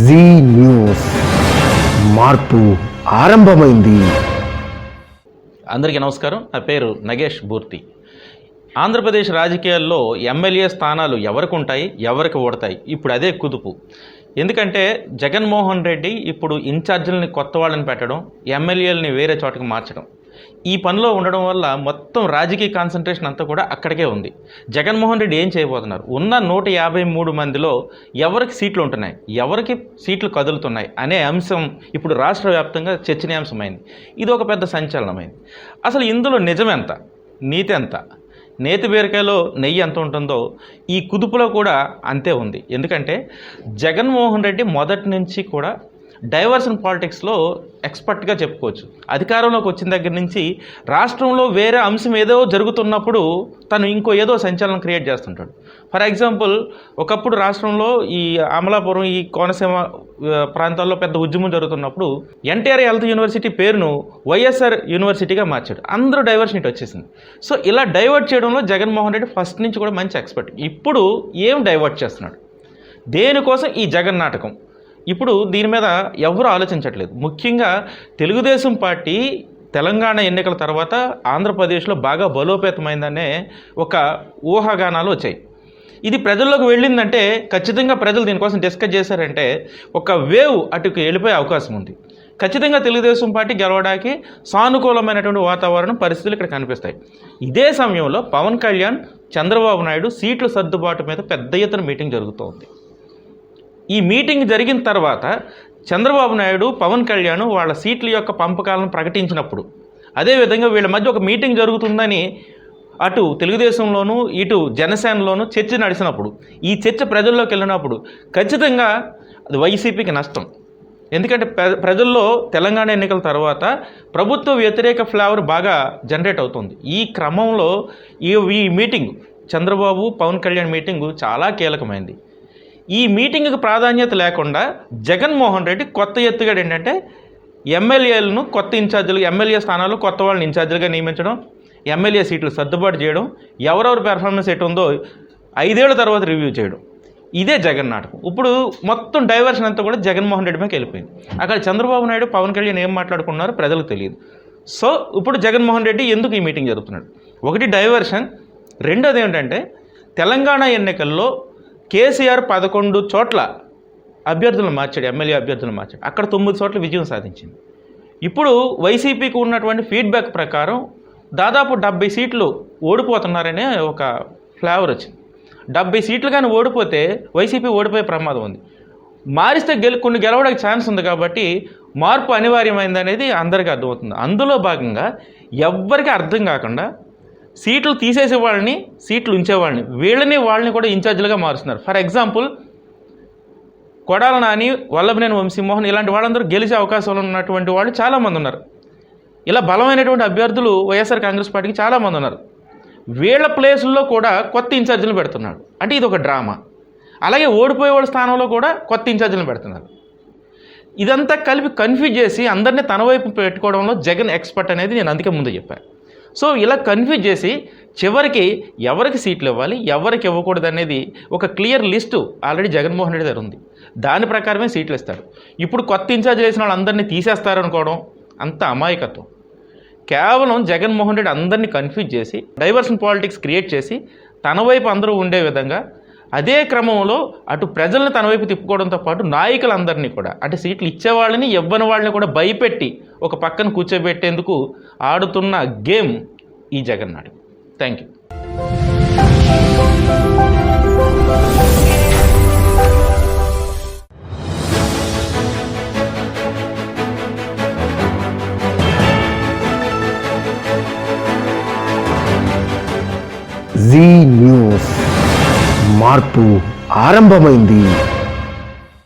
G news మార్పు ఆరంభమైంది. అందరికీ నమస్కారం. నా పేరు నగేష్ బూర్తి. ఆంధ్రప్రదేశ్ రాజకీయాల్లో ఎమ్మెల్యే స్థానాలు ఎవరికి ఉంటాయి, ఎవరికి ఓడతాయి, ఇప్పుడు అదే కుదుపు. ఎందుకంటే జగన్మోహన్ రెడ్డి ఇప్పుడు ఇన్ఛార్జీలని కొత్త వాళ్ళని పెట్టడం, ఎమ్మెల్యేలని వేరే చోటకి మార్చడం, ఈ పనిలో ఉండడం వల్ల మొత్తం రాజకీయ కాన్సన్ట్రేషన్ అంతా కూడా అక్కడికే ఉంది. జగన్మోహన్ రెడ్డి ఏం చేయబోతున్నారు? ఉన్న 153 మందిలో ఎవరికి సీట్లు ఉంటున్నాయి, ఎవరికి సీట్లు కదులుతున్నాయి అనే అంశం ఇప్పుడు రాష్ట్ర వ్యాప్తంగా చర్చనీయాంశమైంది. ఇది ఒక పెద్ద సంచలనమైంది. అసలు ఇందులో నిజమెంత, నీతి ఎంత, నేతి బీరకాయలో నెయ్యి ఎంత ఉంటుందో ఈ కుదుపులో కూడా అంతే ఉంది. ఎందుకంటే జగన్మోహన్ రెడ్డి మొదటి నుంచి కూడా డైవర్షన్ పాలిటిక్స్లో ఎక్స్పర్ట్గా చెప్పుకోవచ్చు. అధికారంలోకి వచ్చిన దగ్గర నుంచి రాష్ట్రంలో వేరే అంశం ఏదో జరుగుతున్నప్పుడు తను ఇంకో ఏదో సంచలనం క్రియేట్ చేస్తుంటాడు. ఫర్ ఎగ్జాంపుల్, ఒకప్పుడు రాష్ట్రంలో ఈ అమలాపురం, ఈ కోనసీమ ప్రాంతాల్లో పెద్ద ఉద్యమం జరుగుతున్నప్పుడు ఎన్టీఆర్ హెల్త్ యూనివర్సిటీ పేరును వైఎస్ఆర్ యూనివర్సిటీగా మార్చాడు. అందరూ డైవర్షన్ ఇటు వచ్చేసింది. సో ఇలా డైవర్ట్ చేయడంలో జగన్మోహన్ రెడ్డి ఫస్ట్ నుంచి కూడా మంచి ఎక్స్పర్ట్. ఇప్పుడు ఏం డైవర్ట్ చేస్తున్నాడు, దేనికోసం ఈ జగన్ నాటకం? ఇప్పుడు దీని మీద ఎవరు ఆలోచించట్లేదు. ముఖ్యంగా తెలుగుదేశం పార్టీ తెలంగాణ ఎన్నికల తర్వాత ఆంధ్రప్రదేశ్లో బాగా బలోపేతమైందనే ఒక ఊహాగానాలు వచ్చాయి. ఇది ప్రజల్లోకి వెళ్ళిందంటే ఖచ్చితంగా ప్రజలు దీనికోసం డిస్కస్ చేశారంటే ఒక వేవ్ అటుకు వెళ్ళిపోయే అవకాశం ఉంది. ఖచ్చితంగా తెలుగుదేశం పార్టీ గెలవడానికి సానుకూలమైనటువంటి వాతావరణం, పరిస్థితులు ఇక్కడ కనిపిస్తాయి. ఇదే సమయంలో పవన్ కళ్యాణ్, చంద్రబాబు నాయుడు సీట్ల సర్దుబాటు మీద పెద్ద ఎత్తున మీటింగ్ జరుగుతోంది. ఈ మీటింగ్ జరిగిన తర్వాత చంద్రబాబు నాయుడు, పవన్ కళ్యాణ్ వాళ్ళ సీట్ల యొక్క పంపకాలను ప్రకటించినప్పుడు, అదేవిధంగా వీళ్ళ మధ్య ఒక మీటింగ్ జరుగుతుందని అటు తెలుగుదేశంలోనూ ఇటు జనసేనలోనూ చర్చ నడిచినప్పుడు, ఈ చర్చ ప్రజల్లోకి వెళ్ళినప్పుడు ఖచ్చితంగా అది వైసీపీకి నష్టం. ఎందుకంటే ప్రజల్లో తెలంగాణ ఎన్నికల తర్వాత ప్రభుత్వ వ్యతిరేక ఫ్లేవర్ బాగా జనరేట్ అవుతుంది. ఈ క్రమంలో ఈ మీటింగ్, చంద్రబాబు పవన్ కళ్యాణ్ మీటింగు చాలా కీలకమైంది. ఈ మీటింగ్కి ప్రాధాన్యత లేకుండా జగన్మోహన్ రెడ్డి కొత్త ఎత్తుగడ ఏంటంటే ఎమ్మెల్యేలను కొత్త ఇన్ఛార్జీలు, ఎమ్మెల్యే స్థానాలు కొత్త వాళ్ళని ఇన్ఛార్జీలుగా నియమించడం, ఎమ్మెల్యే సీట్లు సర్దుబాటు చేయడం, ఎవరెవరి పెర్ఫార్మెన్స్ ఎటు ఉందో 5 ఏళ్ల తర్వాత రివ్యూ చేయడం. ఇదే జగన్ నాటకం. ఇప్పుడు మొత్తం డైవర్షన్ అంతా కూడా జగన్మోహన్ రెడ్డి మీదకి వెళ్ళిపోయింది. అక్కడ చంద్రబాబు నాయుడు, పవన్ కళ్యాణ్ ఏం మాట్లాడుకున్నారో ప్రజలకు తెలియదు. సో ఇప్పుడు జగన్మోహన్ రెడ్డి ఎందుకు ఈ మీటింగ్ జరుగుతున్నాడు? ఒకటి డైవర్షన్, రెండోది ఏంటంటే తెలంగాణ ఎన్నికల్లో కేసీఆర్ 11 చోట్ల అభ్యర్థులను మార్చాడు, ఎమ్మెల్యే అభ్యర్థులను మార్చాడు. అక్కడ 9 చోట్ల విజయం సాధించింది. ఇప్పుడు వైసీపీకి ఉన్నటువంటి ఫీడ్బ్యాక్ ప్రకారం దాదాపు 70 సీట్లు ఓడిపోతున్నారనే ఒక ఫ్లేవర్ వచ్చింది. 70 సీట్లు కానీ ఓడిపోతే వైసీపీ ఓడిపోయే ప్రమాదం ఉంది. మారిస్తే కొన్ని గెలవడానికి ఛాన్స్ ఉంది. కాబట్టి మార్పు అనివార్యమైందనేది అందరికీ అర్థమవుతుంది. అందులో భాగంగా ఎవ్వరికీ అర్థం కాకుండా సీట్లు తీసేసే వాళ్ళని, సీట్లు ఉంచేవాళ్ళని, వాళ్ళని కూడా ఇన్ఛార్జీలుగా మారుస్తున్నారు. ఫర్ ఎగ్జాంపుల్, కొడాల నాని, వల్లభనేని వంశీమోహన్ ఇలాంటి వాళ్ళందరూ గెలిచే అవకాశాలు ఉన్నటువంటి వాళ్ళు చాలామంది ఉన్నారు. ఇలా బలమైనటువంటి అభ్యర్థులు వైఎస్ఆర్ కాంగ్రెస్ పార్టీకి చాలామంది ఉన్నారు. వీళ్ళ ప్లేసుల్లో కూడా కొత్త ఇన్ఛార్జీలు పెడుతున్నాడు. అంటే ఇది ఒక డ్రామా. అలాగే ఓడిపోయే వాళ్ళ స్థానంలో కూడా కొత్త ఇన్ఛార్జీలు పెడుతున్నారు. ఇదంతా కలిపి కన్ఫ్యూజ్ చేసి అందరినీ తన వైపు పెట్టుకోవడంలో జగన్ ఎక్స్పర్ట్ అనేది నేను అందుకే ముందు చెప్పాను. సో ఇలా కన్ఫ్యూజ్ చేసి చివరికి ఎవరికి సీట్లు ఇవ్వాలి, ఎవరికి ఇవ్వకూడదు అనేది ఒక clear list already Jaganmohan Reddy దగ్గర ఉంది. దాని ప్రకారమే సీట్లు ఇస్తాడు. ఇప్పుడు కొత్త ఇన్ఛార్జ్ వేసిన వాళ్ళందరినీ తీసేస్తారనుకోవడం అంత అమాయకత్వం. కేవలం జగన్మోహన్ రెడ్డి అందరినీ కన్ఫ్యూజ్ చేసి డైవర్షన్ పాలిటిక్స్ క్రియేట్ చేసి తన వైపు అందరూ ఉండే విధంగా, అదే క్రమంలో అటు ప్రజలను తన వైపు తిప్పుకోవడంతో పాటు నాయకులందరినీ కూడా, అంటే సీట్లు ఇచ్చేవాళ్ళని ఇవ్వని వాళ్ళని కూడా భయపెట్టి ఒక పక్కన కూర్చోబెట్టేందుకు ఆడుతున్న గేమ్ ఈ జగన్ నాటకం. Thank you. జీ న్యూస్ మార్పు ఆరంభమైంది.